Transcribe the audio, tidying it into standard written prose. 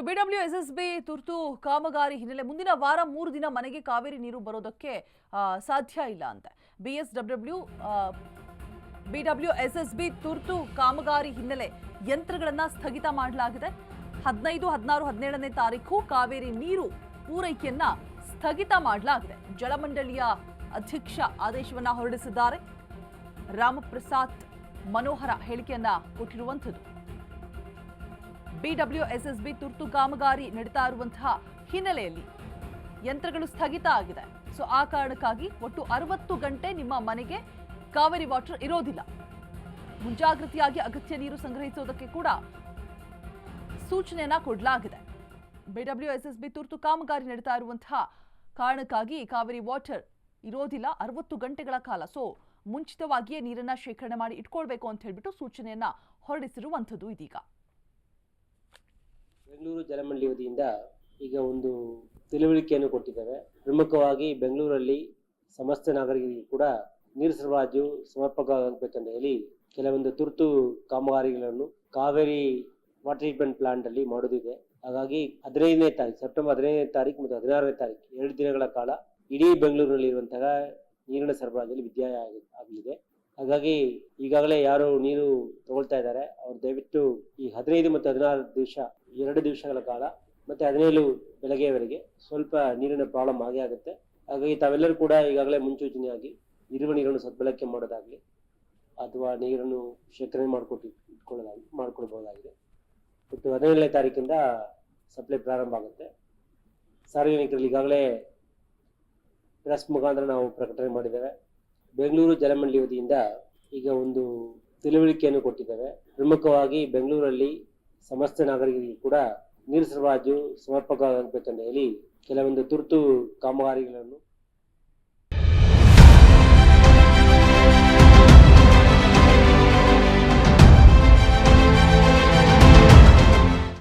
BWSSB ತುರ್ತು ಕಾಮಗಾರಿ ಹಿನ್ನೆಲೆ ಮುಂದಿನ ವಾರ 3 ದಿನ ಮನೆಗೆ ಕಾವೇರಿ ನೀರು ಬರೋದಕ್ಕೆ ಸಾಧ್ಯ ಇಲ್ಲ ಅಂತೆ. BWSSB ತುರ್ತು ಕಾಮಗಾರಿ ಹಿನ್ನೆಲೆ ಯಂತ್ರಗಳನ್ನು ಸ್ಥಗಿತ ಮಾಡಲಾಗಿದೆ. 15, 16, 17ನೇ ತಾರೀಕು ಕಾವೇರಿ ನೀರು ಪೂರೈಕೆಯನ್ನ ಸ್ಥಗಿತ ಮಾಡಲಾಗಿದೆ. ಜಲಮಂಡಳಿಯ ಅಧ್ಯಕ್ಷ ಆದೇಶವನ್ನ ಹೊರಡಿಸಿದ್ದಾರೆ. ರಾಮಪ್ರಸಾದ್ ಮನೋಹರ ಹೇಳಿಕೆಯನ್ನ ಕೊಟ್ಟಿರುವಂಥದ್ದು. BWSSB ತುರ್ತು ಕಾಮಗಾರಿ ನಡೀತಾ ಇರುವಂತಹ ಹಿನ್ನೆಲೆಯಲ್ಲಿ ಯಂತ್ರಗಳು ಸ್ಥಗಿತ ಆಗಿದೆ. ಸೊ ಆ ಕಾರಣಕ್ಕಾಗಿ ಒಟ್ಟು 60 ಗಂಟೆ ನಿಮ್ಮ ಮನೆಗೆ ಕಾವೇರಿ ವಾಟರ್ ಇರೋದಿಲ್ಲ. ಮುಂಜಾಗ್ರತೆಯಾಗಿ ಅಗತ್ಯ ನೀರು ಸಂಗ್ರಹಿಸೋದಕ್ಕೆ ಕೂಡ ಸೂಚನೆಯನ್ನ ಕೊಡಲಾಗಿದೆ. BWSSB ತುರ್ತು ಕಾಮಗಾರಿ ನಡೀತಾ ಇರುವಂತಹ ಕಾರಣಕ್ಕಾಗಿ ಕಾವೇರಿ ವಾಟರ್ ಇರೋದಿಲ್ಲ 60 ಗಂಟೆಗಳ ಕಾಲ. ಸೊ ಮುಂಚಿತವಾಗಿಯೇ ನೀರನ್ನ ಶೇಖರಣೆ ಮಾಡಿ ಇಟ್ಕೊಳ್ಬೇಕು ಅಂತ ಹೇಳ್ಬಿಟ್ಟು ಸೂಚನೆಯನ್ನ ಹೊರಡಿಸಿರುವಂಥದ್ದು. ಇದೀಗ ಬೆಂಗಳೂರು ಜಲಮಂಡಳಿ ವತಿಯಿಂದ ಈಗ ಒಂದು ತಿಳುವಳಿಕೆಯನ್ನು ಕೊಟ್ಟಿದ್ದೇವೆ. ಪ್ರಮುಖವಾಗಿ ಬೆಂಗಳೂರಲ್ಲಿ ಸಮಸ್ತ ನಾಗರಿಕರಿಗೆ ಕೂಡ ನೀರು ಸರಬರಾಜು ಸಮರ್ಪಕವಾಗಬೇಕಂತ ಹೇಳಿ ಕೆಲವೊಂದು ತುರ್ತು ಕಾಮಗಾರಿಗಳನ್ನು ಕಾವೇರಿ ವಾಟರ್ ಟ್ರೀಟ್ಮೆಂಟ್ ಪ್ಲಾಂಟ್ ಅಲ್ಲಿ ಮಾಡೋದಿದೆ. ಹಾಗಾಗಿ 15ನೇ ತಾರೀಕು ಸೆಪ್ಟೆಂಬರ್ 15ನೇ ತಾರೀಕು ಮತ್ತು 16ನೇ ತಾರೀಕು 2 ದಿನಗಳ ಕಾಲ ಇಡೀ ಬೆಂಗಳೂರಿನಲ್ಲಿ ಇರುವಂತಹ ನೀರಿನ ಸರಬರಾಜಲ್ಲಿ ವ್ಯತ್ಯಯ ಆಗಲಿದೆ. ಹಾಗಾಗಿ ಈಗಾಗಲೇ ಯಾರು ನೀರು ತಗೊಳ್ತಾ ಇದ್ದಾರೆ ಅವ್ರು ದಯವಿಟ್ಟು ಈ 15 ಮತ್ತು 16 ದಿವಸ 2 ದಿವಸಗಳ ಕಾಲ ಮತ್ತೆ 17 ಬೆಳಗ್ಗೆವರೆಗೆ ಸ್ವಲ್ಪ ನೀರಿನ ಪ್ರಾಬ್ಲಮ್ ಆಗೇ ಆಗುತ್ತೆ. ಹಾಗಾಗಿ ತಾವೆಲ್ಲರೂ ಕೂಡ ಈಗಾಗಲೇ ಮುನ್ಸೂಚನೆಯಾಗಿ ಇರುವ ನೀರನ್ನು ಸದ್ಬಳಕೆ ಮಾಡೋದಾಗ್ಲಿ ಅಥವಾ ನೀರನ್ನು ಶೇಖರಣೆ ಮಾಡ್ಕೊಳ್ಬಹುದಾಗಿದೆ. ಮತ್ತು 17ನೇ ತಾರೀಕಿಂದ ಸಪ್ಲೈ ಪ್ರಾರಂಭ ಆಗುತ್ತೆ. ಸಾರ್ವಜನಿಕರಲ್ಲಿ ಈಗಾಗಲೇ ಪ್ರೆಸ್ ಮುಖಾಂತರ ನಾವು ಪ್ರಕಟಣೆ ಮಾಡಿದ್ದೇವೆ. ಬೆಂಗಳೂರು ಜಲಮಂಡಳಿ ವತಿಯಿಂದ ಈಗ ಒಂದು ತಿಳುವಳಿಕೆಯನ್ನು ಕೊಟ್ಟಿದ್ದೇವೆ. ಪ್ರಮುಖವಾಗಿ ಬೆಂಗಳೂರಲ್ಲಿ ಸಮಸ್ತ ನಾಗರಿಕರಿಗೆ ಕೂಡ ನೀರು ಸರಬರಾಜು ಸಮರ್ಪಕವಾಗಬೇಕಂತ ಹೇಳಿ ಕೆಲವೊಂದು ತುರ್ತು ಕಾಮಗಾರಿಗಳನ್ನು